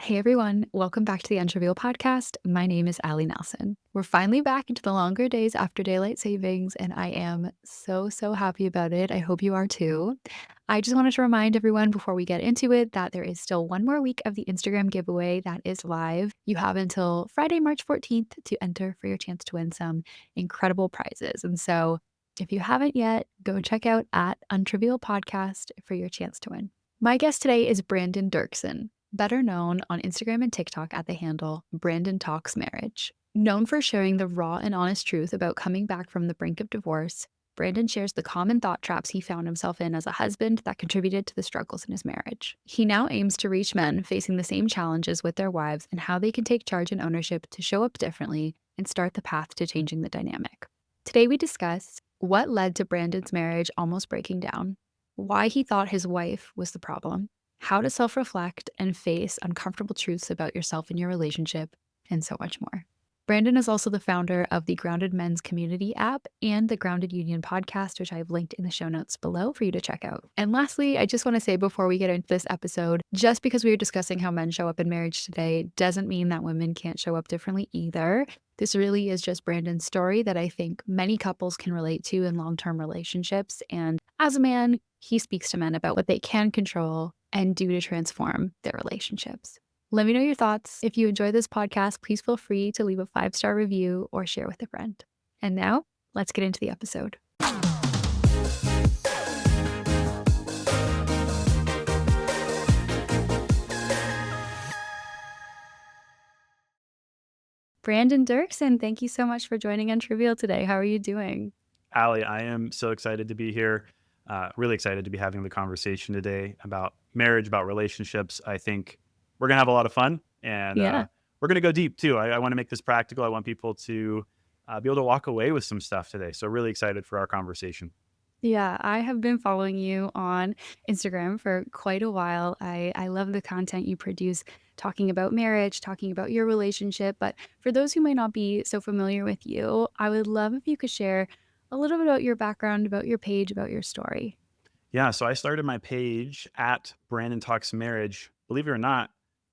Hey everyone, welcome back to the Untrivial Podcast. My name is Allie Nelson. We're finally back into the longer days after daylight savings, and I am so happy about it. I hope you are too. I just wanted to remind everyone before we get into it that there is still one more week of the Instagram giveaway that is live. You have until Friday, March 14th to enter for your chance to win some incredible prizes. And so if you haven't yet, go check out at Untrivial Podcast for your chance to win. My guest today is Brandon Doerksen, better known on Instagram and TikTok at the handle Brandon Talks Marriage. Known for sharing the raw and honest truth about coming back from the brink of divorce, Brandon shares the common thought traps he found himself in as a husband that contributed to the struggles in his marriage. He now aims to reach men facing the same challenges with their wives and how they can take charge and ownership to show up differently and start the path to changing the dynamic. Today we discuss what led to Brandon's marriage almost breaking down, why he thought his wife was the problem, how to self-reflect and face uncomfortable truths about yourself and your relationship, and so much more. Brandon is also the founder of the Grounded Men's Community app and the Grounded Union podcast, which I've linked in the show notes below for you to check out. And lastly, I just want to say before we get into this episode, just because we are discussing how men show up in marriage today doesn't mean that women can't show up differently either. This really is just Brandon's story that I think many couples can relate to in long-term relationships. And as a man, he speaks to men about what they can control and do to transform their relationships. Let me know your thoughts. If you enjoy this podcast, please feel free to leave a 5-star review or share with a friend. And now, let's get into the episode. Brandon Doerksen, thank you so much for joining Untrivial today. How are you doing? Allie, I am so excited to be here. Really excited to be having the conversation today about marriage, about relationships. I think we're going to have a lot of fun and Yeah. we're going to go deep too. I want to make this practical. I want people to be able to walk away with some stuff today. So really excited for our conversation. Yeah, I have been following you on Instagram for quite a while. I love the content you produce talking about marriage, talking about your relationship. But for those who might not be so familiar with you, I would love if you could share a little bit about your background, about your page, about your story. Yeah, so I started my page at Brandon Talks Marriage, believe it or not,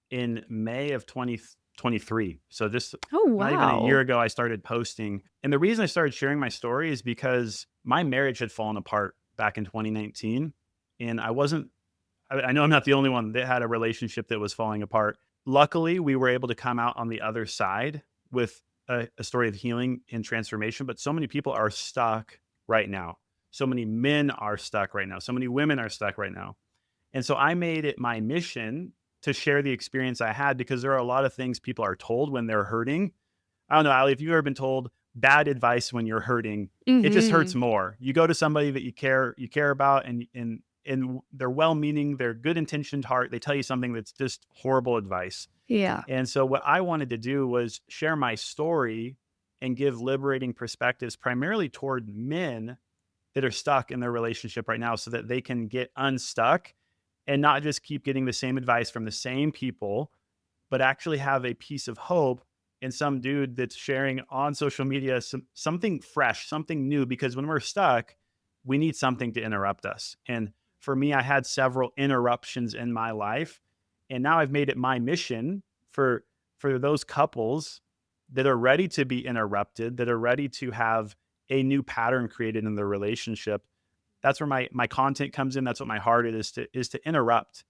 in May of 2023. So just Oh, not even a year wow. ago, I started posting. And the reason I started sharing my story is because my marriage had fallen apart back in 2019. And I know I'm not the only one that had a relationship that was falling apart. Luckily, we were able to come out on the other side with a story of healing and transformation. But so many people are stuck right now. So many men are stuck right now. So many women are stuck right now. And so I made it my mission to share the experience I had because there are a lot of things people are told when they're hurting. I don't know, Ali, if you've ever been told bad advice when you're hurting, it just hurts Mm-hmm. more. You go to somebody that you care about and they're well-meaning, they're good-intentioned heart. They tell you something that's just horrible advice. Yeah. And so what I wanted to do was share my story and give liberating perspectives primarily toward men that are stuck in their relationship right now so that they can get unstuck and not just keep getting the same advice from the same people, but actually have a piece of hope in some dude that's sharing on social media something fresh, something new. Because when we're stuck, we need something to interrupt us. And for me, I had several interruptions in my life, and now I've made it my mission for those couples that are ready to be interrupted, that are ready to have a new pattern created in their relationship. That's where my content comes in. That's what my heart is to interrupt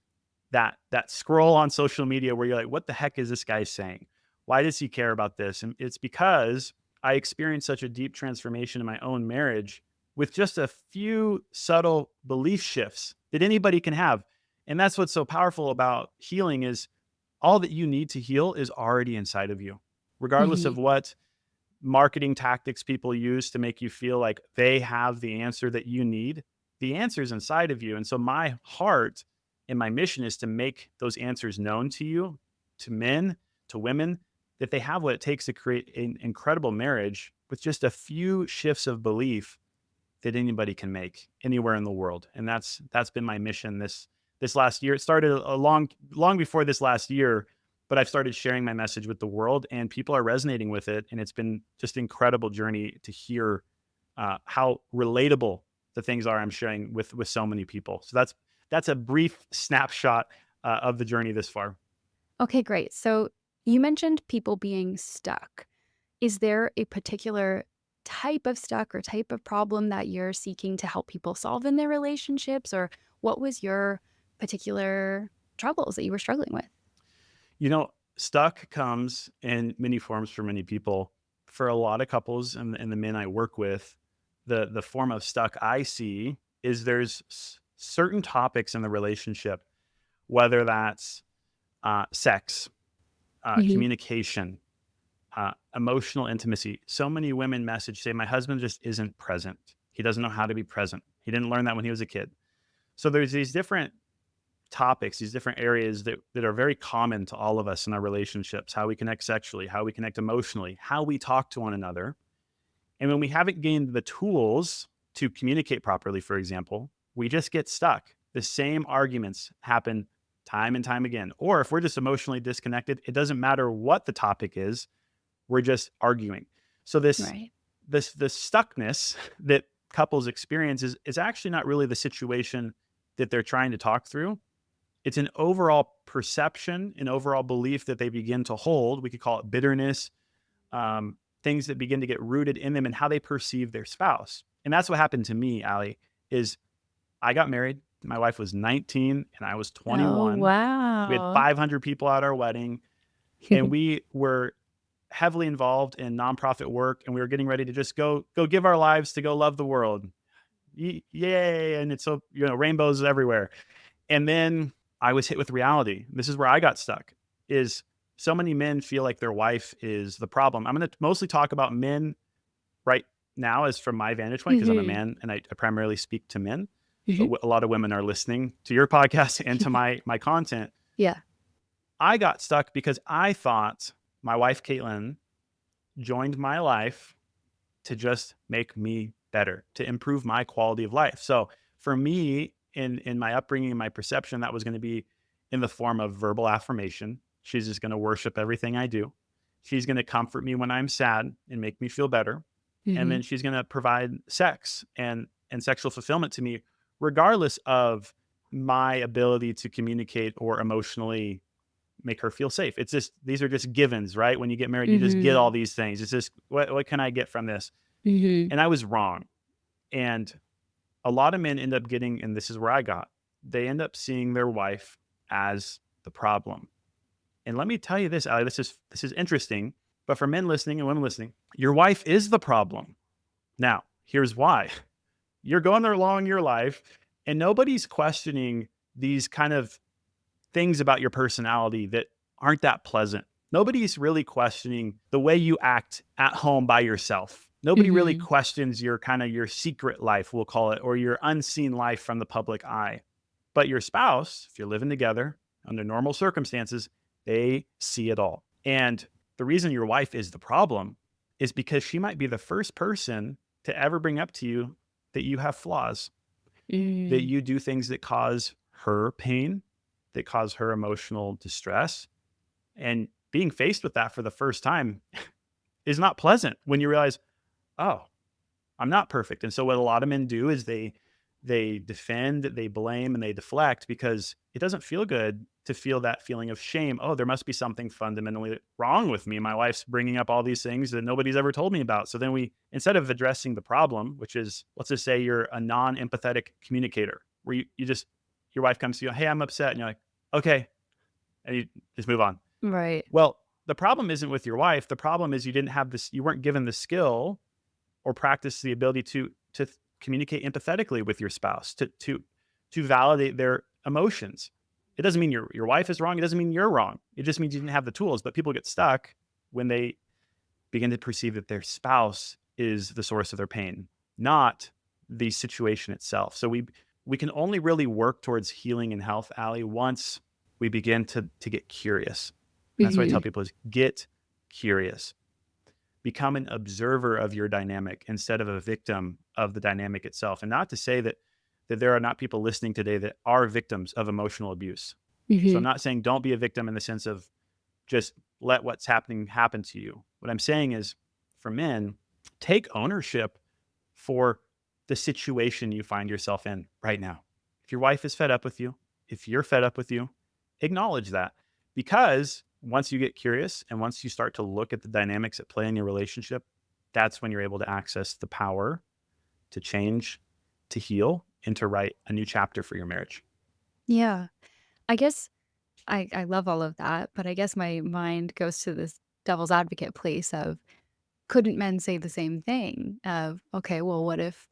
that scroll on social media where you're like, what the heck is this guy saying? Why does he care about this? And it's because I experienced such a deep transformation in my own marriage with just a few subtle belief shifts that anybody can have. And that's what's so powerful about healing is all that you need to heal is already inside of you, regardless Mm-hmm. of what marketing tactics people use to make you feel like they have the answer that you need. The answer is inside of you. And so my heart and my mission is to make those answers known to you, to men, to women, that they have what it takes to create an incredible marriage with just a few shifts of belief that anybody can make anywhere in the world. And that's been my mission this last year. It started a long before this last year, but I've started sharing my message with the world and people are resonating with it. And it's been just an incredible journey to hear how relatable the things are I'm sharing with so many people. So that's a brief snapshot of the journey this far. Okay, great. So you mentioned people being stuck. Is there a particular type of stuck or type of problem that you're seeking to help people solve in their relationships? Or what was your particular troubles that you were struggling with? You know, stuck comes in many forms for many people. For a lot of couples and the men I work with, the form of stuck I see is there's certain topics in the relationship, whether that's sex, Hmm. communication, emotional intimacy. So many women message say, "My husband just isn't present. He doesn't know how to be present. He didn't learn that when he was a kid." So there's these different topics, these different areas that are very common to all of us in our relationships, how we connect sexually, how we connect emotionally, how we talk to one another. And when we haven't gained the tools to communicate properly, for example, we just get stuck. The same arguments happen time and time again. Or if we're just emotionally disconnected, it doesn't matter what the topic is, we're just arguing. So Right. this stuckness that couples experience is actually not really the situation that they're trying to talk through. It's an overall perception, an overall belief that they begin to hold. We could call it bitterness, things that begin to get rooted in them and how they perceive their spouse. And that's what happened to me, Allie, is I got married. My wife was 19 and I was Oh, 21. We had wow. 500 people at our wedding, and we were heavily involved in nonprofit work, and we were getting ready to just go give our lives to go love the world. Yay! And it's so rainbows everywhere. And then I was hit with reality. This is where I got stuck. Is so many men feel like their wife is the problem. I'm going to mostly talk about men right now, as from my vantage point, because I'm a Hmm. man and I primarily speak to men. But Hmm. a lot of women are listening to your podcast and to my content. Yeah. I got stuck because I thought my wife Caitlin joined my life to just make me better, to improve my quality of life. So for me, in my upbringing and my perception, that was going to be in the form of verbal affirmation. She's just going to worship everything I do. She's going to comfort me when I'm sad and make me feel better. And Hmm. then she's going to provide sex and sexual fulfillment to me, regardless of my ability to communicate or emotionally make her feel safe. It's just these are just givens, right? When you get married, you just get Hmm. all these things. It's just what can I get from this? Hmm. And I was wrong. And a lot of men end up getting, and this is where I got, they end up seeing their wife as the problem. And let me tell you this, Ali, this is interesting. But for men listening and women listening, your wife is the problem. Now, here's why. You're going there along your life, and nobody's questioning these kind of things about your personality that aren't that pleasant. Nobody's really questioning the way you act at home by yourself. Nobody really Hmm. questions your kind of your secret life, we'll call it, or your unseen life from the public eye. But your spouse, if you're living together under normal circumstances, they see it all. And the reason your wife is the problem is because she might be the first person to ever bring up to you that you have flaws, that Hmm. you do things that cause her pain, that cause her emotional distress. And being faced with that for the first time is not pleasant when you realize, oh, I'm not perfect. And so what a lot of men do is they defend, they blame, and they deflect because it doesn't feel good to feel that feeling of shame. Oh, there must be something fundamentally wrong with me. My wife's bringing up all these things that nobody's ever told me about. So then we, instead of addressing the problem, which is, let's just say you're a non-empathetic communicator, where you just, your wife comes to you, hey, I'm upset. And you're like, okay. And you just move on. Right. Well, the problem isn't with your wife. The problem is you didn't have this, you weren't given the skill or practice the ability to communicate empathetically with your spouse, to validate their emotions. It doesn't mean your wife is wrong. It doesn't mean you're wrong. It just means you didn't have the tools. But people get stuck when they begin to perceive that their spouse is the source of their pain, not the situation itself. So we can only really work towards healing and health, Allie, once we begin to get curious. And that's what I tell Hmm. people is get curious. Become an observer of your dynamic instead of a victim of the dynamic itself. And not to say that there are not people listening today that are victims of emotional abuse. So I'm Hmm. not saying don't be a victim in the sense of just let what's happening happen to you. What I'm saying is for men, take ownership for the situation you find yourself in right now. If your wife is fed up with you, if you're fed up with you, acknowledge that. Because once you get curious and once you start to look at the dynamics at play in your relationship, that's when you're able to access the power to change, to heal, and to write a new chapter for your marriage. Yeah. I guess I love all of that, but I guess my mind goes to this devil's advocate place of couldn't men say the same thing of, okay, well, what if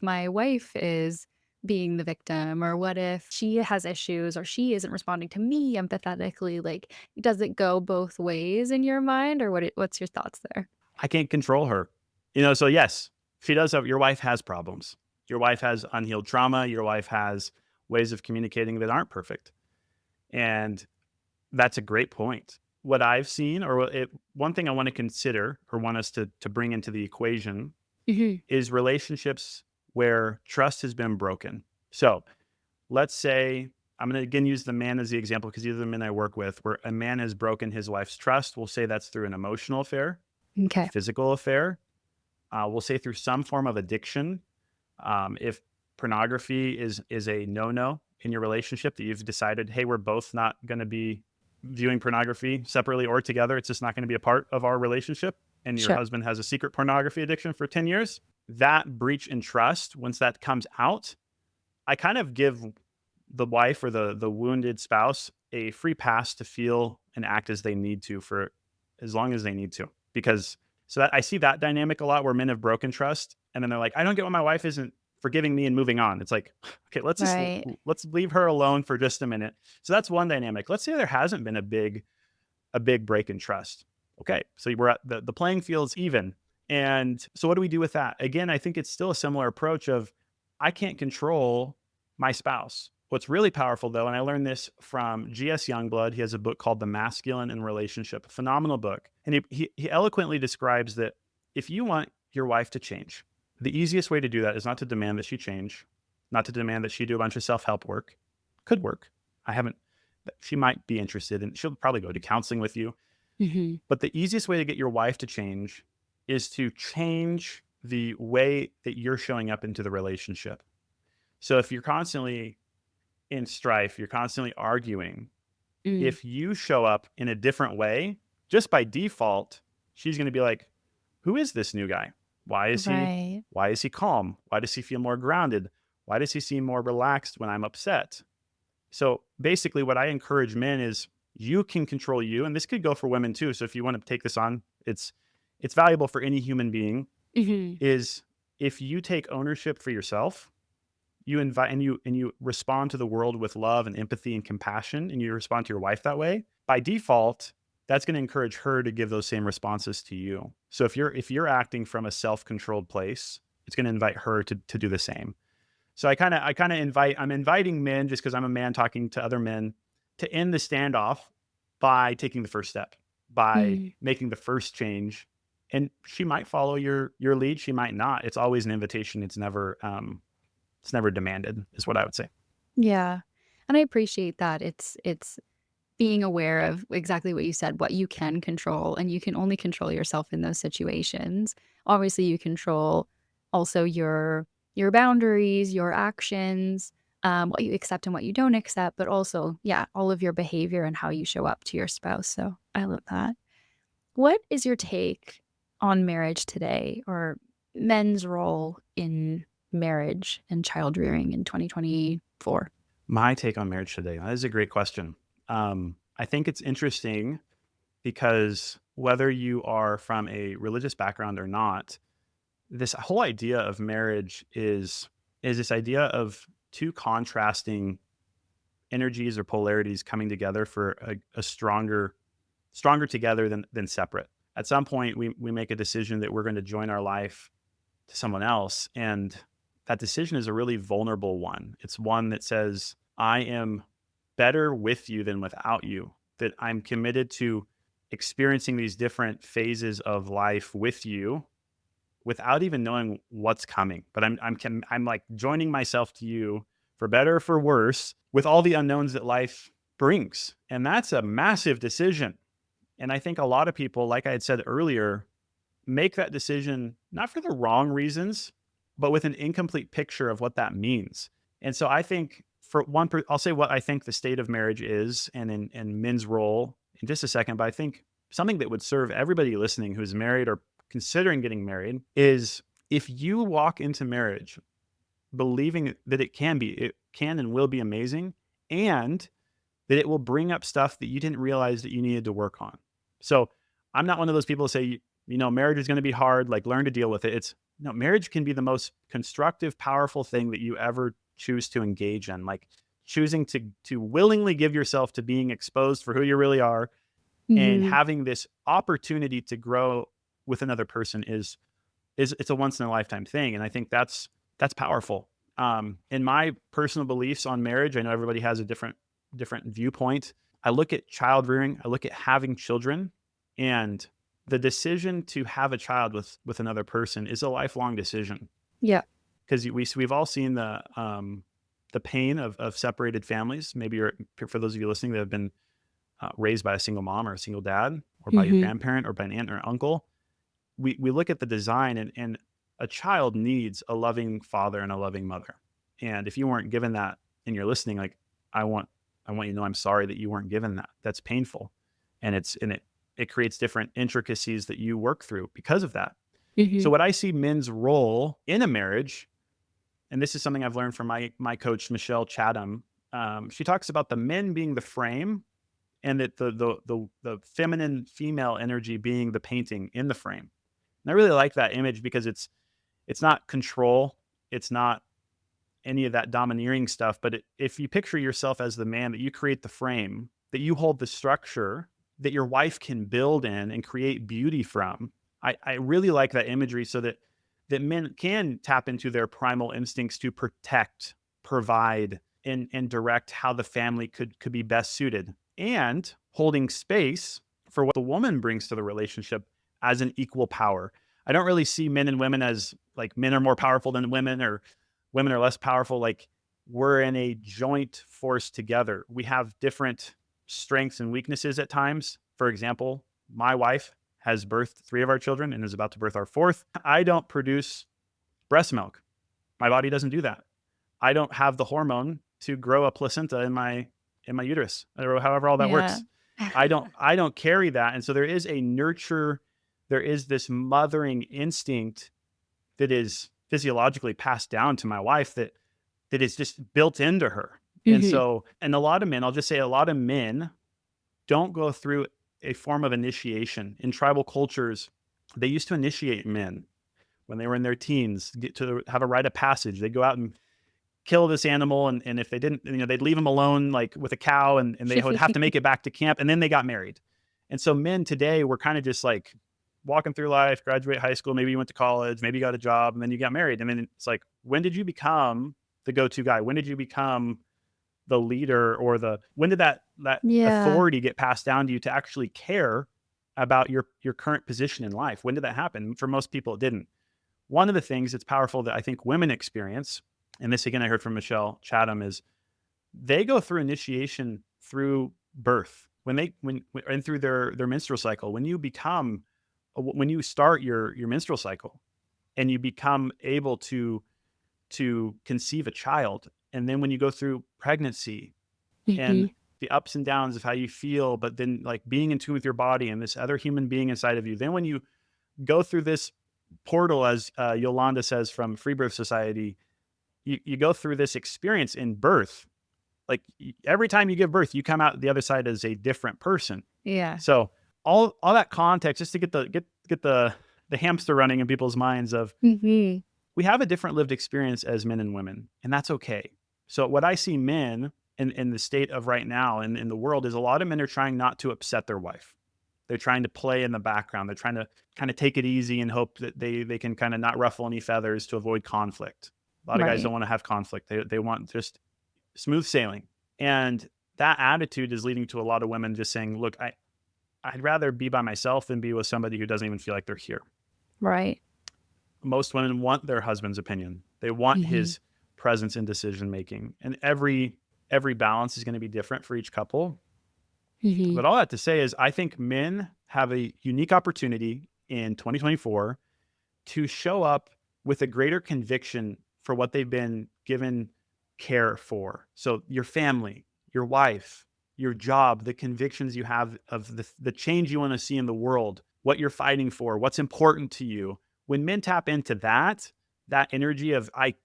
my wife is being the victim, or what if she has issues or she isn't responding to me empathetically? Like, does it go both ways in your mind, or what's your thoughts there? I can't control her. So yes, she does have, your wife has problems. Your wife has unhealed trauma. Your wife has ways of communicating that aren't perfect. And that's a great point. What I've seen, one thing I want to consider or want us to bring into the equation Mhm. is relationships where trust has been broken. So let's say, I'm going to again use the man as the example because these are the men I work with, where a man has broken his wife's trust. We'll say that's through an emotional affair, a Okay. physical affair. We'll say through some form of addiction. If pornography is a no-no in your relationship, that you've decided, hey, we're both not going to be viewing pornography separately or together. It's just not going to be a part of our relationship. And your Sure. husband has a secret pornography addiction for 10 years. That breach in trust, once that comes out, I kind of give the wife or the wounded spouse a free pass to feel and act as they need to for as long as they need to. Because so that I see that dynamic a lot where men have broken trust and then they're like, I don't get why my wife isn't forgiving me and moving on. It's like, okay, Right. let's leave her alone for just a minute. So that's one dynamic. Let's say there hasn't been a big break in trust. Okay, so we're at the playing field's even. And so what do we do with that? Again, I think it's still a similar approach of I can't control my spouse. What's really powerful though, and I learned this from G.S. Youngblood. He has a book called The Masculine in Relationship, a phenomenal book. And he eloquently describes that if you want your wife to change, the easiest way to do that is not to demand that she change, not to demand that she do a bunch of self-help work. Could work. I haven't She might be interested and she'll probably go to counseling with you. Hmm. But the easiest way to get your wife to change is to change the way that you're showing up into the relationship. So if you're constantly in strife, you're constantly arguing, Mm. if you show up in a different way, just by default, she's going to be like, who is this new guy? Why is he Right. why is he calm? Why does he feel more grounded? Why does he seem more relaxed when I'm upset? So basically, what I encourage men is you can control you, and this could go for women too. So if you want to take this on, it's valuable for any human being. Hmm. Is if you take ownership for yourself, you invite and you respond to the world with love and empathy and compassion, and you respond to your wife that way. By default, that's going to encourage her to give those same responses to you. So if you're acting from a self controlled place, it's going to invite her to do the same. So I'm inviting men just because I'm a man talking to other men to end the standoff by taking the first step, by Mm. making the first change. And she might follow your lead, she might not. It's always an invitation. It's never demanded, is what I would say. Yeah. And I appreciate that. It's being aware of exactly what you said, what you can control, and you can only control yourself in those situations. Obviously, you control also your boundaries, your actions, what you accept and what you don't accept, but also, yeah, all of your behavior and how you show up to your spouse. So I love that. What is your take on marriage today, or men's role in marriage and child rearing in 2024? My take on marriage today, that is a great question. I think it's interesting because whether you are from a religious background or not, this whole idea of marriage is this idea of two contrasting energies or polarities coming together for a stronger together than separate. At some point, we make a decision that we're going to join our life to someone else, and that decision is a really vulnerable one. It's one that says, I am better with you than without you, that I'm committed to experiencing these different phases of life with you without even knowing what's coming. But I'm like joining myself to you for better or for worse with all the unknowns that life brings. And that's a massive decision. And I think a lot of people, like I had said earlier, make that decision not for the wrong reasons, but with an incomplete picture of what that means. And so I think I'll say what I think the state of marriage is, and men's role in just a second. But I think something that would serve everybody listening who's married or considering getting married is, if you walk into marriage believing that it can and will be amazing, and that it will bring up stuff that you didn't realize that you needed to work on. So I'm not one of those people who say, marriage is going to be hard, like learn to deal with it. It's no, marriage can be the most constructive, powerful thing that you ever choose to engage in. Like choosing to willingly give yourself to being exposed for who you really are, and Mhm. having this opportunity to grow with another person is it's a once in a lifetime thing. And I think that's powerful. In my personal beliefs on marriage, I know everybody has a different viewpoint. I look at child rearing, I look at having children, and the decision to have a child with another person is a lifelong decision, Yeah. because we've all seen the pain of separated families. Maybe you're for those of you listening that have been raised by a single mom or a single dad, or by your Mhm. grandparent or by an aunt or uncle. We look at the design, and a child needs a loving father and a loving mother. And if you weren't given that and you're listening, like I want I want you to know I'm sorry that you weren't given that. That's painful. And it creates different intricacies that you work through because of that. So Mhm. what I see men's role in a marriage, and this is something I've learned from my coach Michelle Chatham. She talks about the men being the frame, and that the feminine female energy being the painting in the frame. And I really like that image because it's not control, it's not any of that domineering stuff. But if you picture yourself as the man, that you create the frame, that you hold the structure that your wife can build in and create beauty from. I really like that imagery, so that men can tap into their primal instincts to protect, provide, and direct how the family could be best suited, and holding space for what the woman brings to the relationship as an equal power. I don't really see men and women as like men are more powerful than women, or women are less powerful. Like, we're in a joint force together. We have different strengths and weaknesses at times. For example, my wife has birthed 3 of our children and is about to birth our 4th. I don't produce breast milk. My body doesn't do that. I don't have the hormone to grow a placenta in my uterus, or however all that Yeah. works. I don't carry that. And so there is a nurture, there is this mothering instinct that is physiologically passed down to my wife, that is just built into her. And Mhm. so, and a lot of men, I'll just say a lot of men don't go through a form of initiation. In tribal cultures, they used to initiate men when they were in their teens, get to have a rite of passage. They go out and kill this animal, and if they didn't, they'd leave them alone, like with a cow, and they would have to make it back to camp, and then they got married. And so men today were kind of just like walking through life, graduate high school, maybe you went to college, maybe you got a job, and then you got married. And then it's like, when did you become the go-to guy? When did you become the leader, or when did that Yeah. authority get passed down to you to actually care about your current position in life? When did that happen? For most people, it didn't. One of the things that's powerful that I think women experience, and this again I heard from Michelle Chatham, is they go through initiation through birth, when and through their menstrual cycle. When you start your menstrual cycle, and you become able to conceive a child, and then when you go through pregnancy, and Mhm. the ups and downs of how you feel, but then like being in tune with your body and this other human being inside of you, then when you go through this portal, as Yolanda says from Free Birth Society, you go through this experience in birth. Like, every time you give birth, you come out the other side as a different person. Yeah. So all that context, just to get the hamster running in people's minds of, Mhm. we have a different lived experience as men and women, and that's okay. So what I see men in the state of right now in the world is, a lot of men are trying not to upset their wife. They're trying to play in the background. They're trying to kind of take it easy and hope that they can kind of not ruffle any feathers to avoid conflict. A lot of guys Right. don't want to have conflict. They want just smooth sailing. And that attitude is leading to a lot of women just saying, look, I'd rather be by myself than be with somebody who doesn't even feel like they're here. Right. Most women want their husband's opinion. They want Mhm. his presence in decision making. And every balance is going to be different for each couple. Mhm. But all that to say is, I think men have a unique opportunity in 2024 to show up with a greater conviction for what they've been care for. So your family, your wife, your job, the convictions you have of the change you want to see in the world, what you're fighting for, what's important to you. When men tap into that energy of I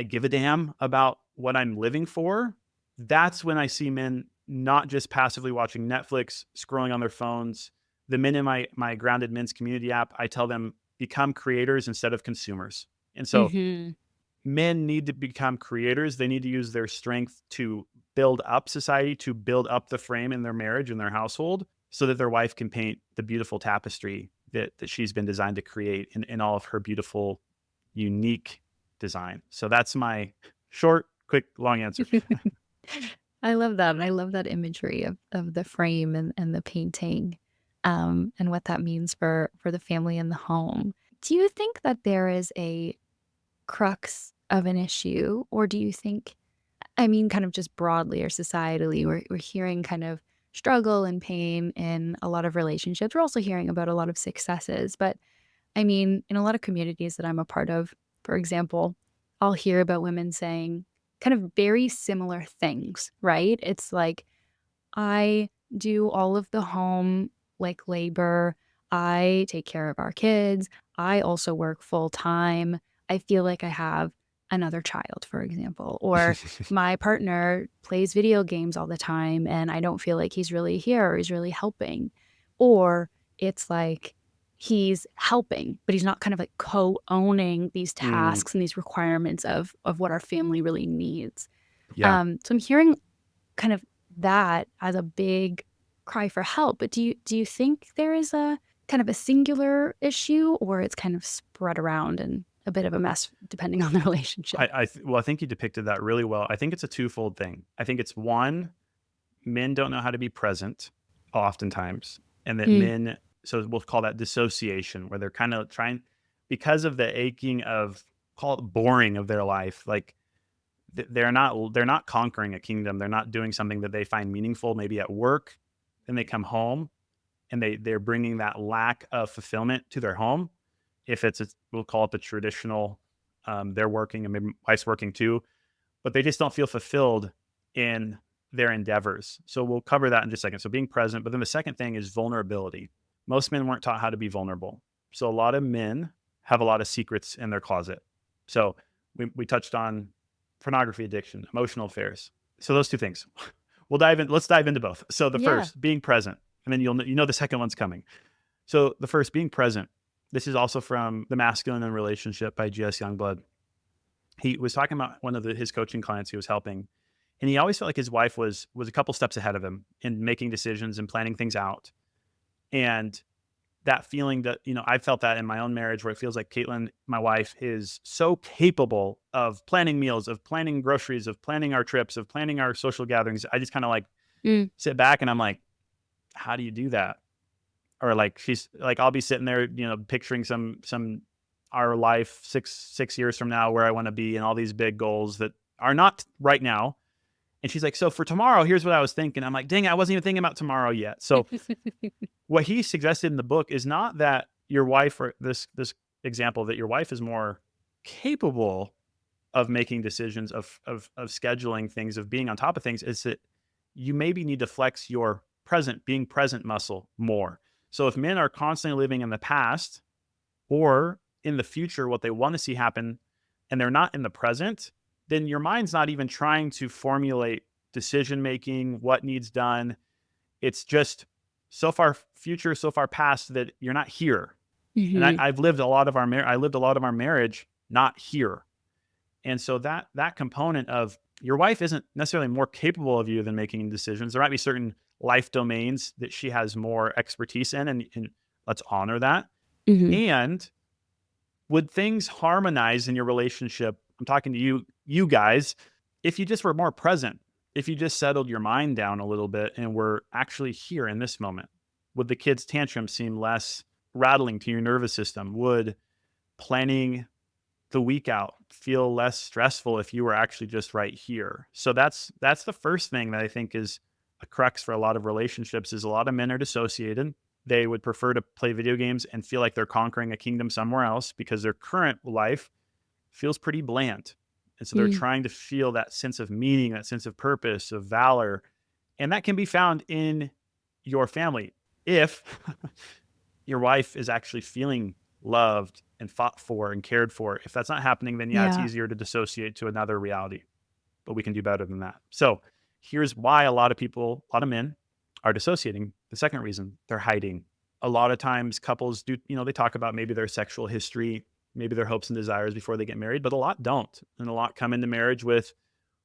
give a damn about what I'm living for, that's when I see men not just passively watching Netflix, scrolling on their phones. The men in my Grounded Men's Community app, I tell them become creators instead of consumers. And so Mhm. men need to become creators. They need to use their strength to build up society, to build up the frame in their marriage and their household so that their wife can paint the beautiful tapestry that she's been designed to create in all of her beautiful, unique design. So that's my short, quick, long answer. I love that, and I love that imagery of the frame and the painting, and what that means for the family and the home. Do you think that there is a crux of an issue, or do you think I mean, kind of just broadly or societally, we're hearing kind of struggle and pain in a lot of relationships. We're also hearing about a lot of successes, but I mean, in a lot of communities that I'm a part of, for example, I'll hear about women saying kind of very similar things, right? It's like, I do all of the home, like, labor. I take care of our kids. I also work full time. I feel like I have another child, for example. Or my partner plays video games all the time, and I don't feel like he's really here or he's really helping. Or it's like he's helping, but he's not kind of like co-owning these Mm, tasks and these requirements of what our family really needs. yeah. So I'm hearing kind of that as a big cry for help, but do you think there is a kind of a singular issue, or it's kind of spread around and a bit of a mess depending on the relationship? Well, I think you depicted that really well. I think it's a twofold thing. I think it's one, men don't know how to be present oftentimes, and that Mm, men, so we'll call that dissociation, where they're kind of trying, because of the aching of, call it boring of their life, like they're not conquering a kingdom. They're not doing something that they find meaningful, maybe at work. Then they come home and they're bringing that lack of fulfillment to their home. If we'll call it the traditional, they're working and maybe wife's working too, but they just don't feel fulfilled in their endeavors. So we'll cover that in just a second. So being present, but then the second thing is vulnerability. Most men weren't taught how to be vulnerable. So a lot of men have a lot of secrets in their closet. So we touched on pornography addiction, emotional affairs. So those two things. Let's dive into both. So the yeah. first, being present, and then the second one's coming. So the first, being present. This is also from The Masculine and Relationship by G.S. Youngblood. He was talking about one of his coaching clients he was helping, and he always felt like his wife was a couple steps ahead of him in making decisions and planning things out. And that feeling that, I felt that in my own marriage, where it feels like Caitlin, my wife, is so capable of planning meals, of planning groceries, of planning our trips, of planning our social gatherings. I just kind of like Mm. sit back and I'm like, how do you do that? Or like she's like, I'll be sitting there, picturing some our life six years from now, where I want to be, and all these big goals that are not right now. And she's like, so for tomorrow, here's what I was thinking. I'm like, dang, I wasn't even thinking about tomorrow yet. So what he suggested in the book is not that your wife, or this example, that your wife is more capable of making decisions, of scheduling things, of being on top of things, is that you maybe need to flex your being present muscle more. So if men are constantly living in the past or in the future, what they want to see happen, and they're not in the present, then your mind's not even trying to formulate decision making, what needs done. It's just so far future, so far past, that you're not here. And Mhm. I've lived a lot of I lived a lot of our marriage not here. And so that component of, your wife isn't necessarily more capable of you than making decisions. There might be certain life domains that she has more expertise in, and let's honor that. Mhm. And would things harmonize in your relationship? I'm talking to you guys, if you just were more present, if you just settled your mind down a little bit and were actually here in this moment. Would the kids' tantrums seem less rattling to your nervous system? Would planning the week out feel less stressful if you were actually just right here? So that's the first thing that I think is a crux for a lot of relationships. Is a lot of men are dissociated. They would prefer to play video games and feel like they're conquering a kingdom somewhere else because their current life feels pretty bland. And so they're Mm. trying to feel that sense of meaning, that sense of purpose, of valor. And that can be found in your family if your wife is actually feeling loved and fought for and cared for. If that's not happening, then yeah, it's Yeah. easier to dissociate to another reality, but we can do better than that. So here's why a lot of people, a lot of men are dissociating. The second reason, they're hiding. A lot of times couples do, they talk about maybe their sexual history, maybe their hopes and desires before they get married, but a lot don't. And a lot come into marriage with,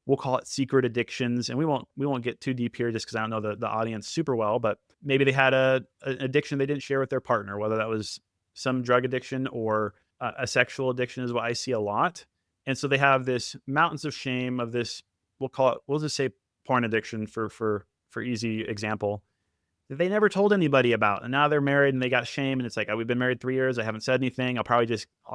we'll call it secret addictions. And we won't get too deep here just because I don't know the audience super well, but maybe they had an addiction they didn't share with their partner, whether that was some drug addiction or a sexual addiction is what I see a lot. And so they have this mountains of shame of this, we'll just say porn addiction for easy example, that they never told anybody about. And now they're married and they got shame. And it's like, oh, we've been married 3 years. I haven't said anything. I'll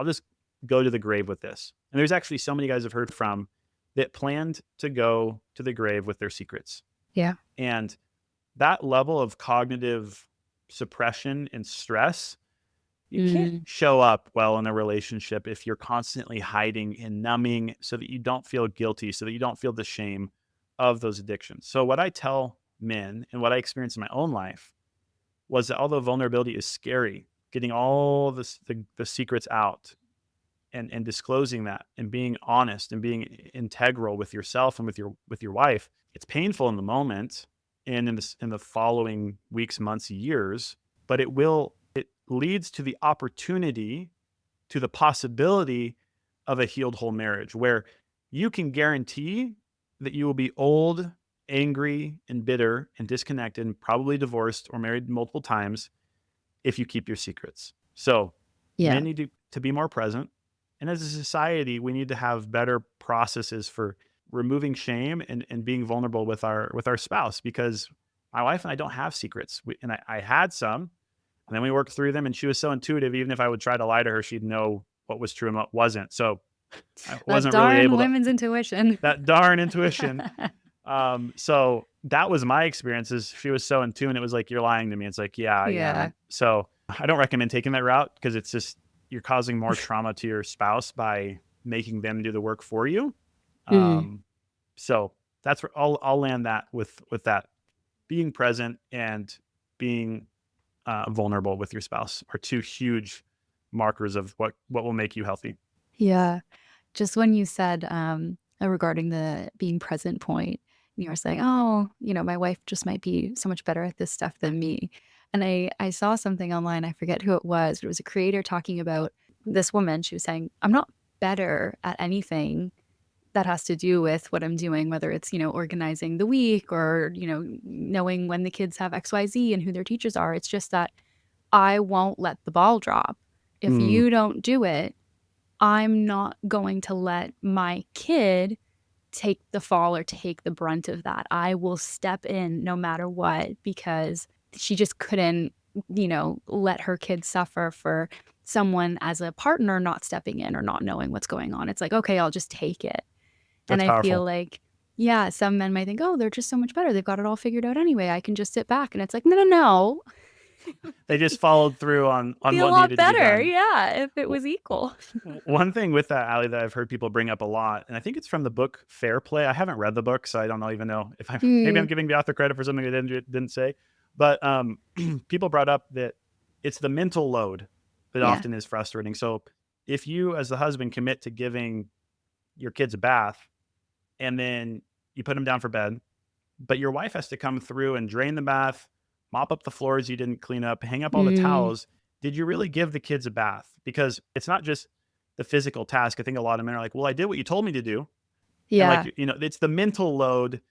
just go to the grave with this. And there's actually so many guys I've heard from that planned to go to the grave with their secrets. Yeah. And that level of cognitive suppression and stress, you can't Mm. show up well in a relationship if you're constantly hiding and numbing so that you don't feel guilty, so that you don't feel the shame of those addictions. So what I tell men and what I experienced in my own life was that although vulnerability is scary, getting all the secrets out and disclosing that and being honest and being integral with yourself and with your wife, it's painful in the moment and in the following weeks, months, years, but it leads to the opportunity, to the possibility of a healed whole marriage where you can guarantee that you will be old, angry, and bitter and disconnected and probably divorced or married multiple times if you keep your secrets. So Yeah. men need to be more present. And as a society, we need to have better processes for removing shame and being vulnerable with our spouse, because my wife and I don't have secrets. I had some, and then we worked through them, and she was so intuitive. Even if I would try to lie to her, she'd know what was true and what wasn't. So I That wasn't really darn able to, women's intuition. that darn intuition. So that was my experience. Is she was so in tune. It was like, you're lying to me. It's like, yeah, I Yeah. am. So I don't recommend taking that route because it's just, you're causing more trauma to your spouse by making them do the work for you. Mm. So that's where I'll land that with that. Being present and being vulnerable with your spouse are two huge markers of what will make you healthy. Yeah. Just when you said, regarding the being present point, you were saying, "Oh, my wife just might be so much better at this stuff than me." And I saw something online, I forget who it was, but it was a creator talking about this woman. She was saying, "I'm not better at anything that has to do with what I'm doing, whether it's, organizing the week or, knowing when the kids have XYZ and who their teachers are. It's just that I won't let the ball drop. If Mm, you don't do it, I'm not going to let my kid take the fall or take the brunt of that. I will step in no matter what because she just couldn't, let her kid suffer for someone as a partner not stepping in or not knowing what's going on. It's like, okay, I'll just take it. And that's I feel powerful. like, yeah, some men might think, oh, they're just so much better. They've got it all figured out anyway. I can just sit back. And it's like, no, no, no. They just followed through on Be a what lot needed to be better. done. Yeah, if it was equal. One thing with that, Ali, that I've heard people bring up a lot, and I think it's from the book Fair Play. I haven't read the book, so I don't even know if maybe I'm Mm, giving the author credit for something I didn't say. But people brought up that it's the mental load that yeah. often is frustrating. So if you, as the husband, commit to giving your kids a bath and then you put them down for bed, but your wife has to come through and drain the bath, mop up the floors you didn't clean up, hang up all the Mm, towels. Did you really give the kids a bath? Because it's not just the physical task. I think a lot of men are like, well, I did what you told me to do. And yeah. like, it's the mental load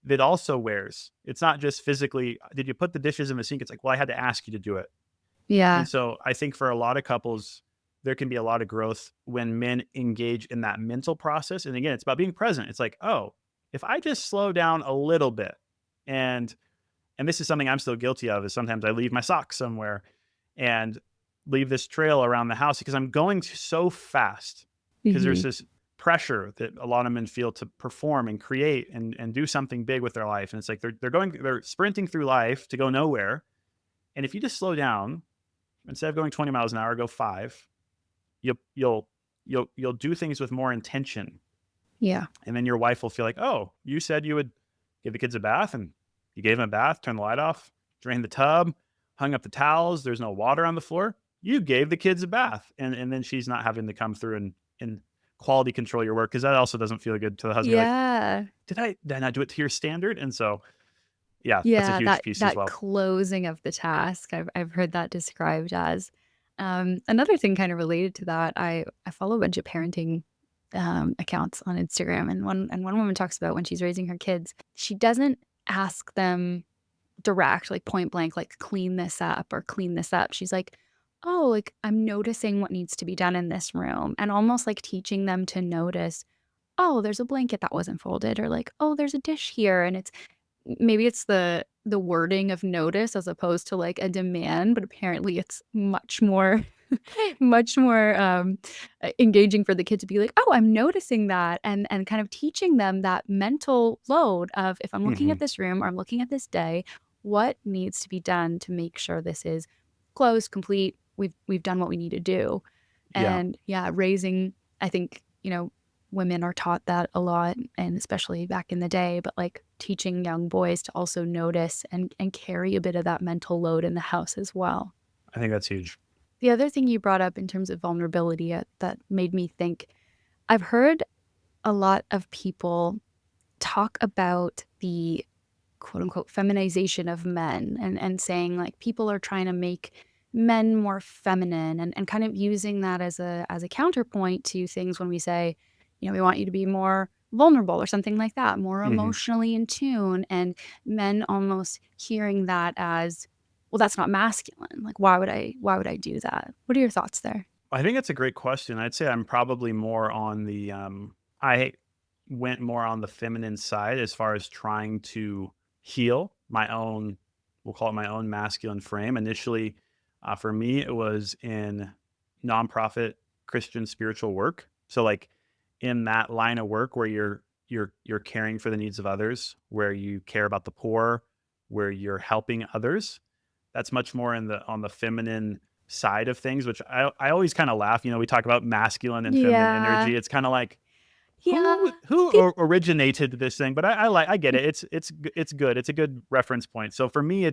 that also wears. It's not just physically, did you put the dishes in the sink? It's like, well, I had to ask you to do it. Yeah. And so I think for a lot of couples, there can be a lot of growth when men engage in that mental process. And again, it's about being present. It's like, oh, if I just slow down a little bit, and this is something I'm still guilty of, is sometimes I leave my socks somewhere and leave this trail around the house because I'm going so fast, because there's Mhm. this pressure that a lot of men feel to perform and create and do something big with their life. And it's like they're sprinting through life to go nowhere. And if you just slow down, instead of going 20 miles an hour, go 5. You'll you'll you'll do things with more intention. Yeah. And then your wife will feel like, oh, you said you would give the kids a bath, and you gave them a bath, turned the light off, drained the tub, hung up the towels. There's no water on the floor. You gave the kids a bath. And then she's not having to come through and quality control your work, because that also doesn't feel good to the husband. You're like, Yeah. did I not do it to your standard? And so, yeah, that's a Yeah, huge piece as that well. closing of the task, I've heard that described as. Another thing kind of related to that, I follow a bunch of parenting, accounts on Instagram, and one woman talks about when she's raising her kids, she doesn't ask them direct, like, point blank, like, "Clean this up," or "Clean this up." She's like, "Oh, like, I'm noticing what needs to be done in this room," and almost, like, teaching them to notice, "Oh, there's a blanket that wasn't folded," or like, "Oh, there's a dish here," and maybe it's the wording of notice as opposed to, like, a demand, but apparently it's much more much more, engaging for the kid to be like, "Oh, I'm noticing that," and kind of teaching them that mental load of, "If I'm looking at Hmm. this room or I'm looking at this day, what needs to be done to make sure this is closed, complete, we've done what we need to do?" Yeah. And, yeah, raising I think, women are taught that a lot, and especially back in the day, but, like, teaching young boys to also notice and carry a bit of that mental load in the house as well. I think that's huge. The other thing you brought up in terms of vulnerability, that made me think, I've heard a lot of people talk about the quote unquote feminization of men and saying like people are trying to make men more feminine and kind of using that as a counterpoint to things when we say, we want you to be more vulnerable or something like that, more Hmm. emotionally in tune, and men almost hearing that as, well, that's not masculine. Like why would I do that? What are your thoughts there? I think that's a great question. I'd say I'm probably more on I went more on the feminine side as far as trying to heal my own, we'll call it my own masculine frame. Initially, for me, it was in nonprofit Christian spiritual work. So, like in that line of work where you're caring for the needs of others, where you care about the poor, where you're helping others, that's much more in the on the feminine side of things, which I always kind of laugh. We talk about masculine and feminine Yeah. energy. It's kind of like who Yeah. who Peop originated this thing, but I get it. It's good. It's a good reference point. So for me,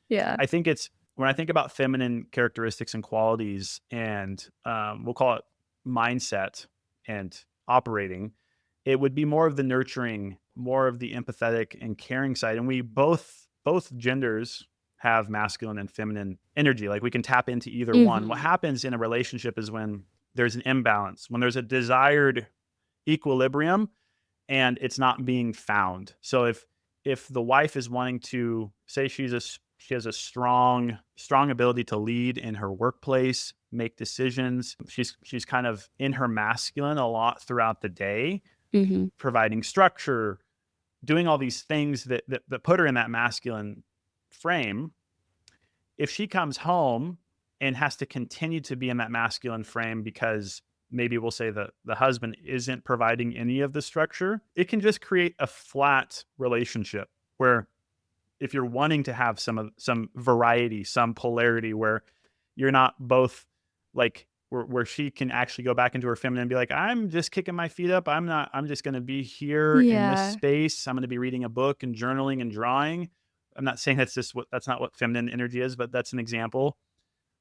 Yeah. I think it's when I think about feminine characteristics and qualities, and we'll call it mindset and operating, it would be more of the nurturing, more of the empathetic and caring side. And we both genders have masculine and feminine energy. Like we can tap into either one. What Mhm. happens in a relationship is when there's an imbalance, when there's a desired equilibrium and it's not being found. So if the wife is wanting to say she has a strong ability to lead in her workplace, make decisions. She's kind of in her masculine a lot throughout the day, Mhm. providing structure, doing all these things that put her in that masculine frame. If she comes home and has to continue to be in that masculine frame because maybe we'll say the husband isn't providing any of the structure, it can just create a flat relationship where if you're wanting to have some variety, some polarity where you're not both like where she can actually go back into her feminine and be like, I'm just kicking my feet up. I'm just going to be here in this Yeah. space. I'm going to be reading a book and journaling and drawing. I'm not saying that's not what feminine energy is, but that's an example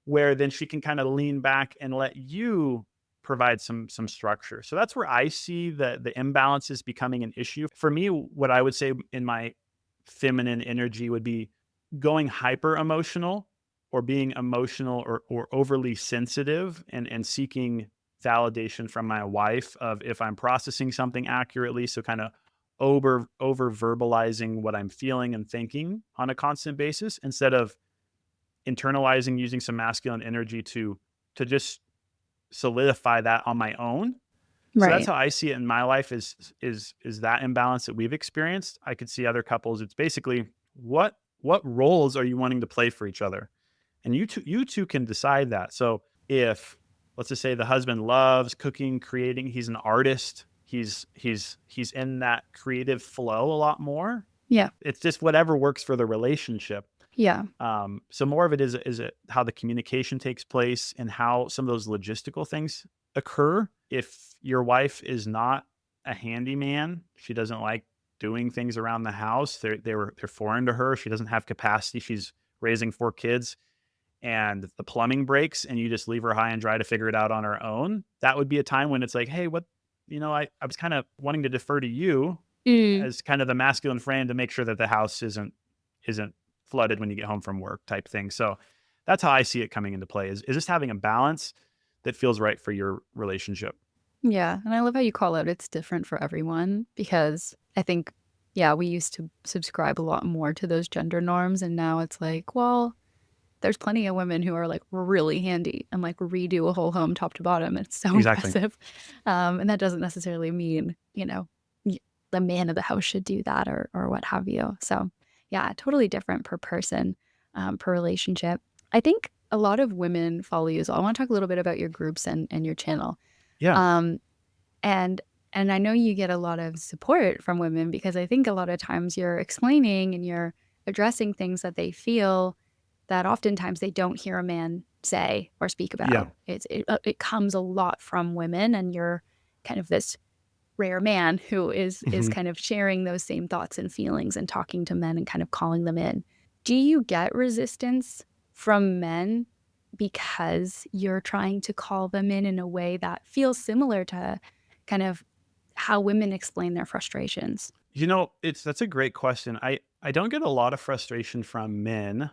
where then she can kind of lean back and let you provide some structure. So that's where I see the imbalances becoming an issue. For me, what I would say in my feminine energy would be going hyper emotional or being emotional or overly sensitive and seeking validation from my wife of if I'm processing something accurately. So kind of over verbalizing what I'm feeling and thinking on a constant basis instead of internalizing using some masculine energy to just solidify that on my own. So that's Right. how I see it in my life is that imbalance that we've experienced. I could see other couples. It's basically what roles are you wanting to play for each other? And you two can decide that. So if let's just say the husband loves cooking, creating, he's an artist, he's in that creative flow a lot more. Yeah. It's just whatever works for the relationship. Yeah. So more of it is it how the communication takes place and how some of those logistical things occur. If your wife is not a handyman. She doesn't like doing things around the house. They're foreign to her. She doesn't have capacity. She's raising 4 kids and the plumbing breaks and you just leave her high and dry to figure it out on her own. That would be a time when it's like, hey, what, I was kind of wanting to defer to you Mm. as kind of the masculine frame to make sure that the house isn't flooded when you get home from work type thing. So that's how I see it coming into play is just having a balance that feels right for your relationship. Yeah, and I love how you call out it's different for everyone because I think, yeah, we used to subscribe a lot more to those gender norms, and now it's like, well, there's plenty of women who are like really handy and like redo a whole home top to bottom. It's so Exactly. impressive. And that doesn't necessarily mean, y- the man of the house should do that or what have you. So, yeah, totally different per person, per relationship. I think a lot of women follow you. So I want to talk a little bit about your groups and your channel. Yeah. Um, and I know you get a lot of support from women because I think a lot of times you're explaining and you're addressing things that they feel that oftentimes they don't hear a man say or speak Yeah. about. It comes a lot from women, and you're kind of this rare man who is Mhm. kind of sharing those same thoughts and feelings and talking to men and kind of calling them in. Do you get resistance from men because you're trying to call them in a way that feels similar to kind of how women explain their frustrations? That's a great question. I don't get a lot of frustration from men.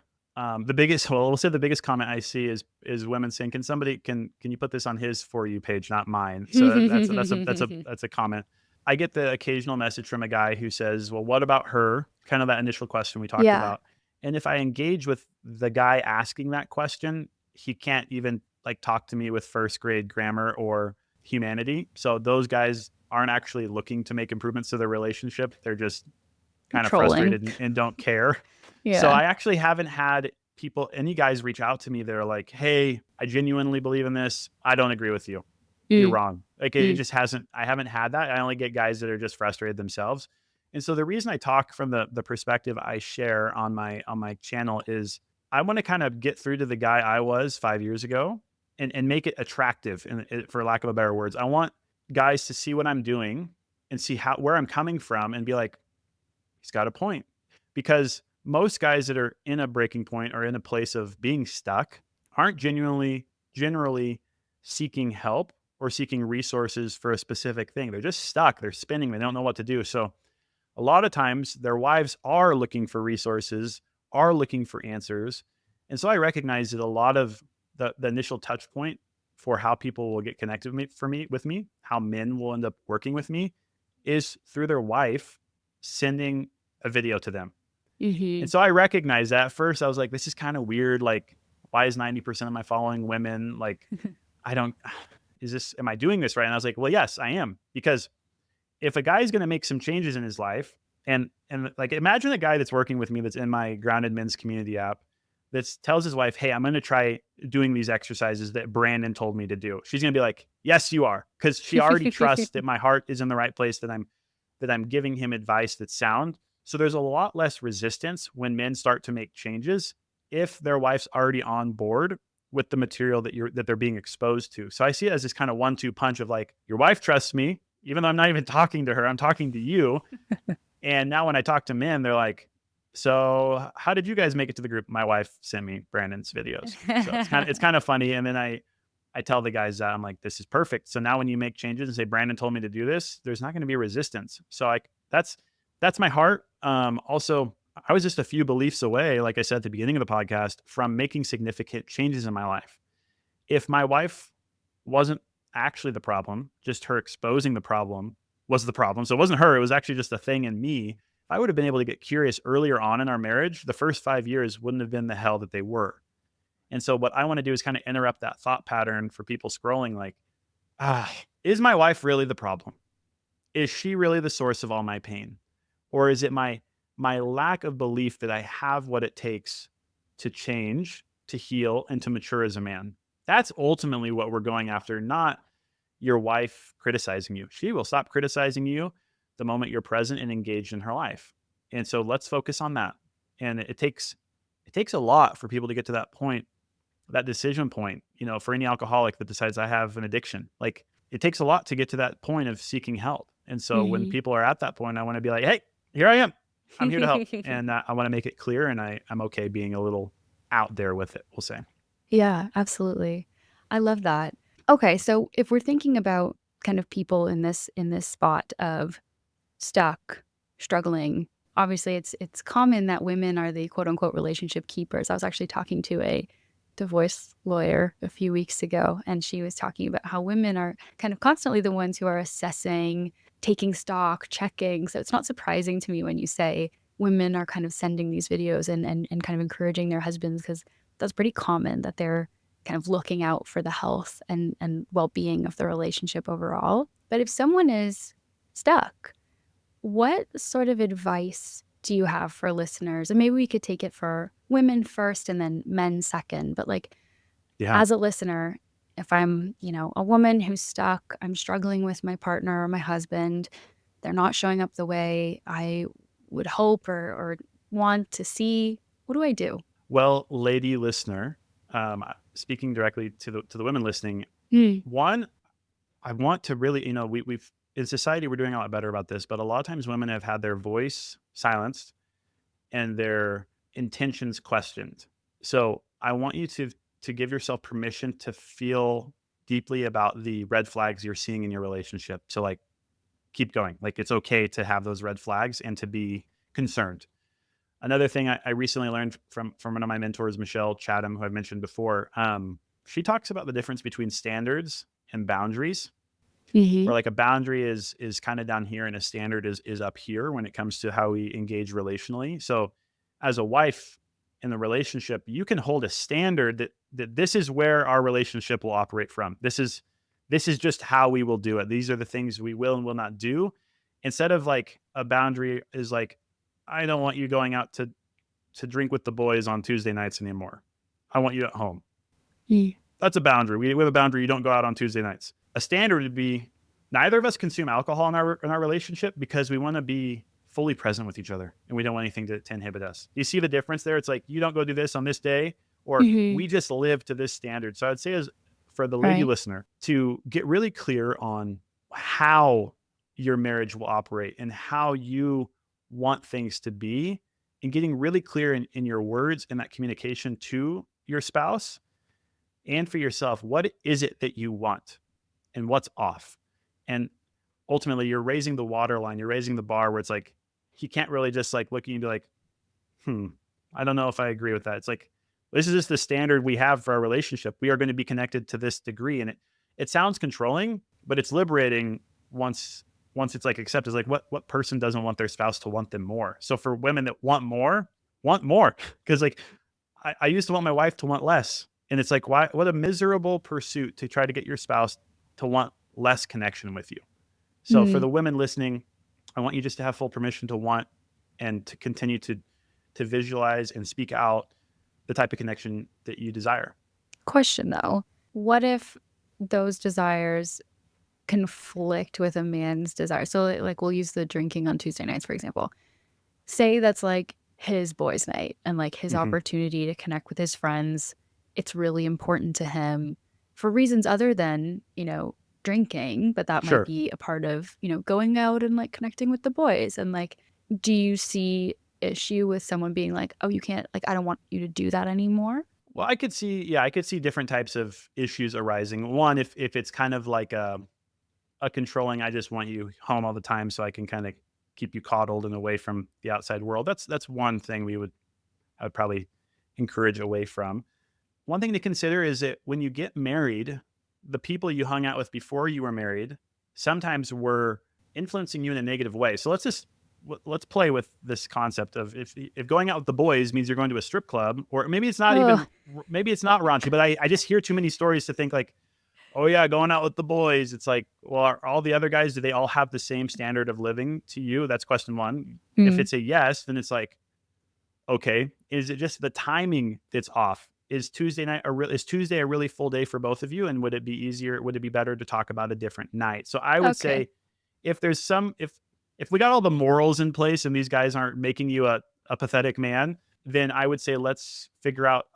The biggest, well, we'll say the biggest comment I see is women saying, can you put this on his For You page, not mine?" So that's a comment. I get the occasional message from a guy who says, "Well, what about her?" Kind of that initial question we talked Yeah. about. And if I engage with the guy asking that question, he can't even like talk to me with first grade grammar or humanity. So those guys aren't actually looking to make improvements to their relationship. They're just kind of Trolling. frustrated and don't care. So Yeah. I actually haven't had any guys reach out to me that are like, "Hey, I genuinely believe in this. I don't agree with you. You're Mm, wrong." Like it mm. just hasn't. I haven't had that. I only get guys that are just frustrated themselves. And so the reason I talk from the perspective I share on my channel is I want to kind of get through to the guy I was 5 years ago and make it attractive. And for lack of a better words, I want guys to see what I'm doing and see where I'm coming from and be like, he's got a point. Because most guys that are in a breaking point or in a place of being stuck aren't generally seeking help or seeking resources for a specific thing. They're just stuck. They're spinning. They don't know what to do. So a lot of times their wives are looking for resources, are looking for answers. And so I recognize that a lot of the initial touch point for how people will get connected with me, how men will end up working with me is through their wife sending a video to them. And Mhm. so I recognize that. At first I was like, this is kind of weird. Like, why is 90% of my following women? Like, I don't, am I doing this right? And I was like, well, yes, I am. Because if a guy is going to make some changes in his life, and like imagine a guy that's working with me that's in my Grounded Men's Community app that tells his wife, "Hey, I'm going to try doing these exercises that Brandon told me to do." She's going to be like, "Yes, you are," because she already trusts that my heart is in the right place, that I'm giving him advice that's sound. So there's a lot less resistance when men start to make changes if their wife's already on board with the material that they're being exposed to. So I see it as this kind of 1-2 punch of like, your wife trusts me, even though I'm not even talking to her, I'm talking to you. And now when I talk to men, they're like, "So how did you guys make it to the group?" My wife sent me Brandon's videos. So it's kind of funny. And then I tell the guys that I'm like, "This is perfect." So now when you make changes and say, "Brandon told me to do this," there's not going to be resistance. So like that's my heart. Also, I was just a few beliefs away, like I said at the beginning of the podcast, from making significant changes in my life. If my wife wasn't actually the problem, just her exposing the problem was the problem. So it wasn't her, it was actually just a thing in me. If I would have been able to get curious earlier on in our marriage, the first 5 years wouldn't have been the hell that they were. And so what I want to do is kind of interrupt that thought pattern for people scrolling like, ah, is my wife really the problem? Is she really the source of all my pain? Or is it my lack of belief that I have what it takes to change, to heal, and to mature as a man? That's ultimately what we're going after, not your wife criticizing you. She will stop criticizing you the moment you're present and engaged in her life. And so let's focus on that. And it takes a lot for people to get to that point, that decision point, for any alcoholic that decides I have an addiction. Like it takes a lot to get to that point of seeking help. And so when Mhm. people are at that point, I want to be like, hey, here I am. I'm here to help. And I want to make it clear. And I'm okay being a little out there with it, we'll say. Yeah, absolutely. I love that. Okay, so if we're thinking about kind of people in this spot of stuck, struggling, obviously it's common that women are the quote unquote relationship keepers. I was actually talking to a divorce lawyer a few weeks ago, and she was talking about how women are kind of constantly the ones who are assessing, taking stock, checking. So it's not surprising to me when you say women are kind of sending these videos and kind of encouraging their husbands, because that's pretty common that they're kind of looking out for the health and well-being of the relationship overall. But if someone is stuck, what sort of advice do you have for listeners? And maybe we could take it for women first and then men second. But like, Yeah. as a listener, if I'm, a woman who's stuck, I'm struggling with my partner or my husband, they're not showing up the way I would hope or want to see, what do I do? Well, lady listener, speaking directly to the women listening, Mm. one, I want to really, we've in society we're doing a lot better about this, but a lot of times women have had their voice silenced and their intentions questioned. So I want you to give yourself permission to feel deeply about the red flags you're seeing in your relationship. So like keep going. Like it's okay to have those red flags and to be concerned. Another thing I recently learned from one of my mentors, Michelle Chatham, who I've mentioned before, she talks about the difference between standards and boundaries. Hmm. Where like a boundary is kind of down here and a standard is up here when it comes to how we engage relationally. So as a wife in the relationship, you can hold a standard that this is where our relationship will operate from. This is just how we will do it. These are the things we will and will not do. Instead of like a boundary is like, I don't want you going out to drink with the boys on Tuesday nights anymore. I want you at home. Mm. That's a boundary. We have a boundary. You don't go out on Tuesday nights. A standard would be neither of us consume alcohol in our relationship because we want to be fully present with each other and we don't want anything to inhibit us. You see the difference there? It's like you don't go do this on this day, or Hmm. we just live to this standard. So I'd say as for the lady Right. listener to get really clear on how your marriage will operate and how you want things to be and getting really clear in your words and that communication to your spouse and for yourself, what is it that you want and what's off? And ultimately, you're raising the water line, you're raising the bar where it's like, he can't really just like look at you and be like, hmm, I don't know if I agree with that. It's like, this is just the standard we have for our relationship. We are going to be connected to this degree. And it sounds controlling, but it's liberating once it's like accepted. It's like what person doesn't want their spouse to want them more? So for women that want more. Because like I used to want my wife to want less. And it's like, why? What a miserable pursuit to try to get your spouse to want less connection with you. So for Mm. the women listening, I want you just to have full permission to want and to continue to visualize and speak out the type of connection that you desire. Question though, what if those desires conflict with a man's desire? So like we'll use the drinking on Tuesday nights, for example. Say that's like his boys' night and like his Hmm. opportunity to connect with his friends. It's really important to him for reasons other than, drinking, but that might Sure. be a part of, going out and like connecting with the boys. And like, do you see issue with someone being like, oh, you can't, like, I don't want you to do that anymore? Well, I could see different types of issues arising. One, if it's kind of like a controlling, I just want you home all the time so I can kind of keep you coddled and away from the outside world. That's one thing I would probably encourage away from. One thing to consider is that when you get married, the people you hung out with before you were married sometimes were influencing you in a negative way. So let's play with this concept of if going out with the boys means you're going to a strip club, or Oh, maybe it's not raunchy, but I just hear too many stories to think like, oh yeah, going out with the boys. It's like, well, are all the other guys, do they all have the same standard of living to you? That's question one. If mm, it's a yes, then it's like, okay, is it just the timing that's off? Is Tuesday a really full day for both of you? And would it be better to talk about a different night? So I would okay. say if there's some if we got all the morals in place and these guys aren't making you a pathetic man, then I would say let's figure out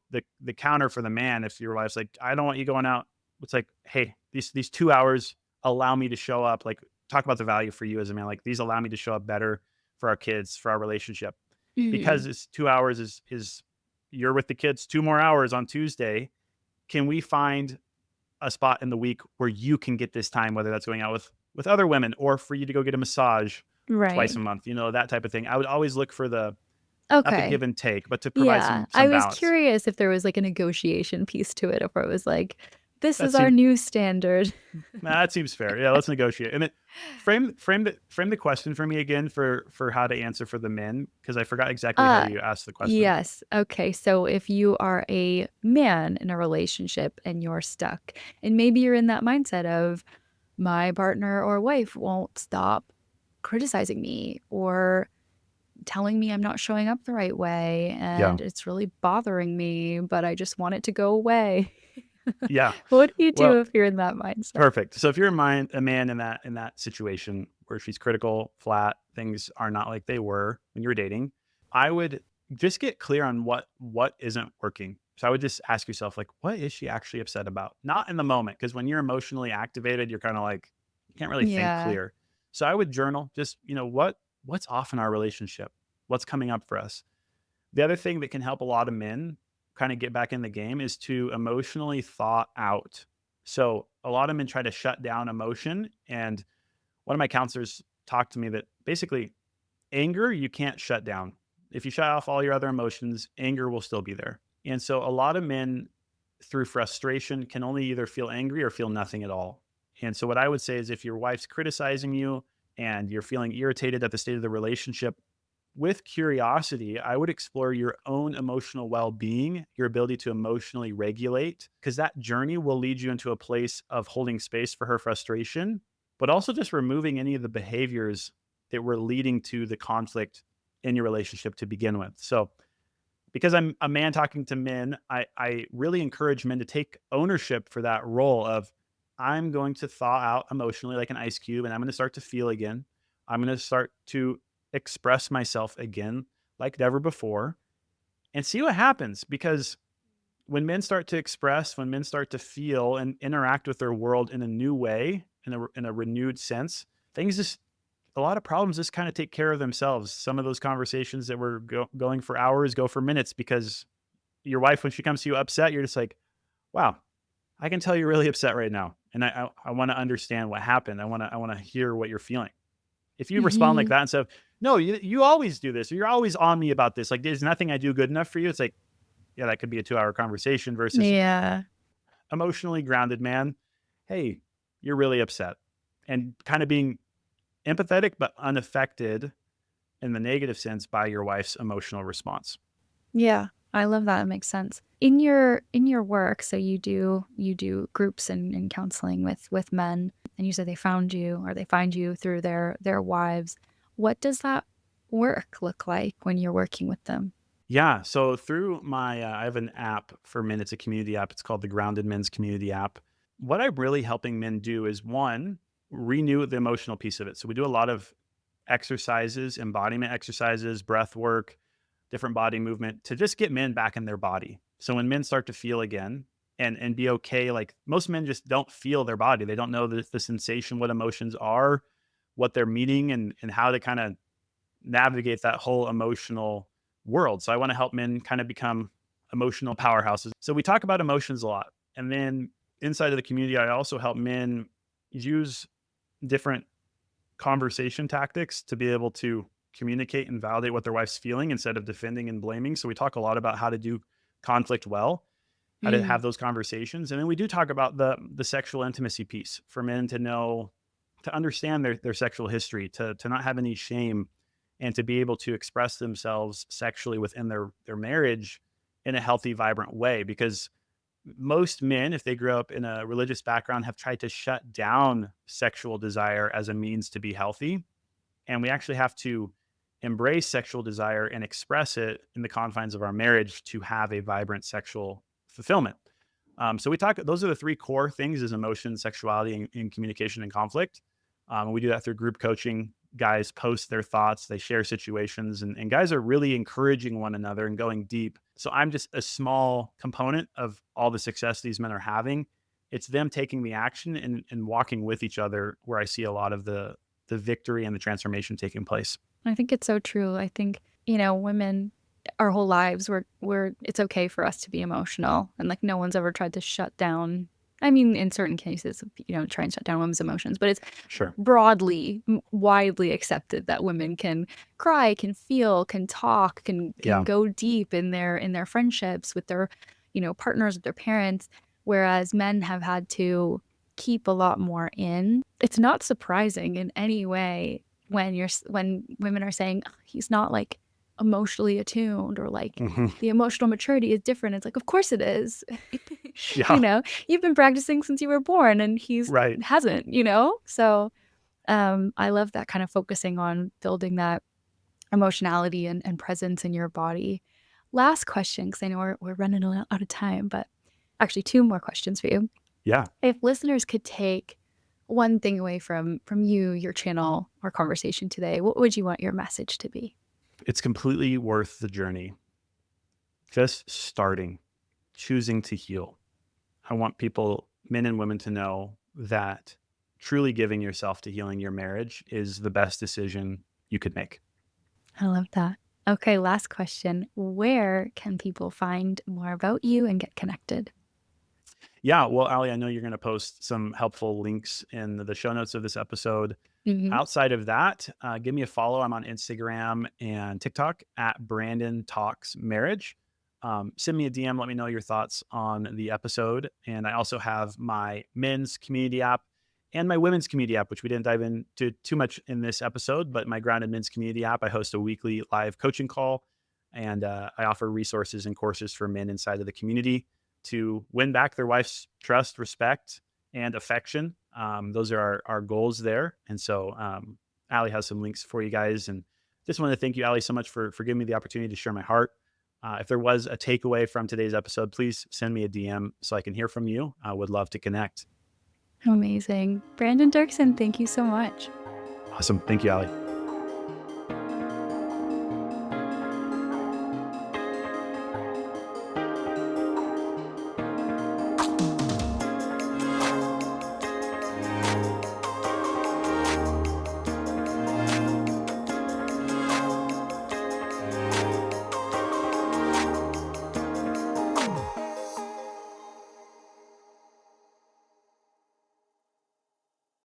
the counter for the man if your wife's like, I don't want you going out. It's like, hey, these 2 hours allow me to show up. Like talk about the value for you as a man. Like, these allow me to show up better for our kids, for our relationship. Mhm. Because it's 2 hours is you're with the kids 2 more hours on Tuesday. Can we find a spot in the week where you can get this time, whether that's going out with other women or for you to go get a massage twice Right. a month, that type of thing. I would always look for the not the Okay. give and take, but to provide Yeah. some I was balance. curious if there was, like, a negotiation piece to it, or it was like, "This That is our seems new standard." that seems fair. Yeah, let's negotiate. And then frame the question for me again for how to answer for the men, because I forgot exactly how Uh, you asked the question. yes. Okay, so if you are a man in a relationship and you're stuck, and maybe you're in that mindset of, "My partner or wife won't stop criticizing me or telling me I'm not showing up the right way, Yeah. and it's really bothering me, but I just want it to go away." Yeah. What do you Well, do if you're in that mindset? perfect. So if you're a man in that situation where she's critical, flat, things are not like they were when you were dating, I would just get clear on what isn't working. So I would just ask yourself, like, what is she actually upset about? Not in the moment, because when you're emotionally activated, you're kind of like you can't really think Yeah. clear. So I would journal, just what's off in our relationship, what's coming up for us. The other thing that can help a lot of men kind of get back in the game is to emotionally thaw out. So a lot of men try to shut down emotion. And one of my counselors talked to me that basically anger, you can't shut down. If you shut off all your other emotions, anger will still be there. And so a lot of men through frustration can only either feel angry or feel nothing at all. And so what I would say is if your wife's criticizing you and you're feeling irritated at the state of the relationship, with curiosity, I would explore your own emotional well being, your ability to emotionally regulate, because that journey will lead you into a place of holding space for her frustration, but also just removing any of the behaviors that were leading to the conflict in your relationship to begin with. So, because I'm a man talking to men, I really encourage men to take ownership for that role of I'm going to thaw out emotionally like an ice cube and I'm going to start to feel again. I'm going to start to express myself again like never before and see what happens because when men start to express, when men start to feel and interact with their world in a new way, in a renewed sense, things just a lot of problems just kind of take care of themselves. Some of those conversations that were going for hours go for minutes because your wife, when she comes to you upset, you're just like, wow, I can tell you're really upset right now. And I want to understand what happened. I want to hear what you're feeling. If you respond like Mhm. that instead of, no, you always do this, or you're always on me about this. Like, there's nothing I do good enough for you. It's like, yeah, that could be a 2 hour conversation versus Yeah. emotionally grounded man. Hey, you're really upset. And kind of being empathetic, but unaffected in the negative sense by your wife's emotional response. Yeah. I love that, it makes sense. In your work, so you do groups and counseling with men, and you said they found you or they find you through their wives. What does that work look like when you're working with them? Yeah. So through I have an app for men. It's a community app. It's called the Grounded Men's Community app. What I'm really helping men do is one, renew the emotional piece of it. So we do a lot of exercises, embodiment exercises, breath work, different body movement to just get men back in their body. So when men start to feel again and be okay, like most men just don't feel their body. They don't know the sensation, what emotions are, what they're meeting, and how to kind of navigate that whole emotional world. So I want to help men kind of become emotional powerhouses. So we talk about emotions a lot. And then inside of the community, I also help men use different conversation tactics to be able to communicate and validate what their wife's feeling instead of defending and blaming. So we talk a lot about how to do conflict well, how to Mm. have those conversations. And then we do talk about the sexual intimacy piece for men to know, to understand their sexual history, to not have any shame and to be able to express themselves sexually within their marriage in a healthy, vibrant way. Because most men, if they grew up in a religious background, have tried to shut down sexual desire as a means to be healthy. And we actually have to embrace sexual desire and express it in the confines of our marriage to have a vibrant sexual fulfillment. So we talk, those are the three core things is emotion, sexuality, and communication and conflict. We do that through group coaching. Guys post their thoughts, they share situations, and guys are really encouraging one another and going deep. So I'm just a small component of all the success these men are having. it's them taking the action and walking with each other where I see a lot of the victory and the transformation taking place. I think it's so true. I think, women, our whole lives, we're it's okay for us to be emotional, and like no one's ever tried to shut down. I mean, in certain cases, try and shut down women's emotions, but it's Sure. broadly, widely accepted that women can cry, can feel, can talk, can Yeah. go deep in their friendships with their, partners, with their parents, whereas men have had to keep a lot more in. It's not surprising in any way when women are saying, "Oh, he's not like emotionally attuned," or like Mhm. the emotional maturity is different. It's like, of course it is. Yeah. You've been practicing since you were born and he's Right. hasn't. So I love that kind of focusing on building that emotionality and presence in your body. Last question, because I know we're running a little out of time, but actually two more questions for you. Yeah. If listeners could take one thing away from you, your channel, our conversation today, what would you want your message to be? It's completely worth the journey. Just starting, choosing to heal. I want people, men and women, to know that truly giving yourself to healing your marriage is the best decision you could make. I love that. Okay, last question. Where can people find more about you and get connected? Yeah. Well, Ali, I know you're going to post some helpful links in the show notes of this episode. Mhm. Outside of that, give me a follow. I'm on Instagram and TikTok at Brandon Talks Marriage. Send me a DM. Let me know your thoughts on the episode. And I also have my men's community app and my women's community app, which we didn't dive into too much in this episode, but my Grounded Men's community app. I host a weekly live coaching call, and I offer resources and courses for men inside of the community to win back their wife's trust, respect, and affection. Those are our goals there. And so Allie has some links for you guys. And just want to thank you, Allie, so much for giving me the opportunity to share my heart. If there was a takeaway from today's episode, please send me a DM so I can hear from you. I would love to connect. Amazing. Brandon Doerksen, thank you so much. Awesome. Thank you, Allie.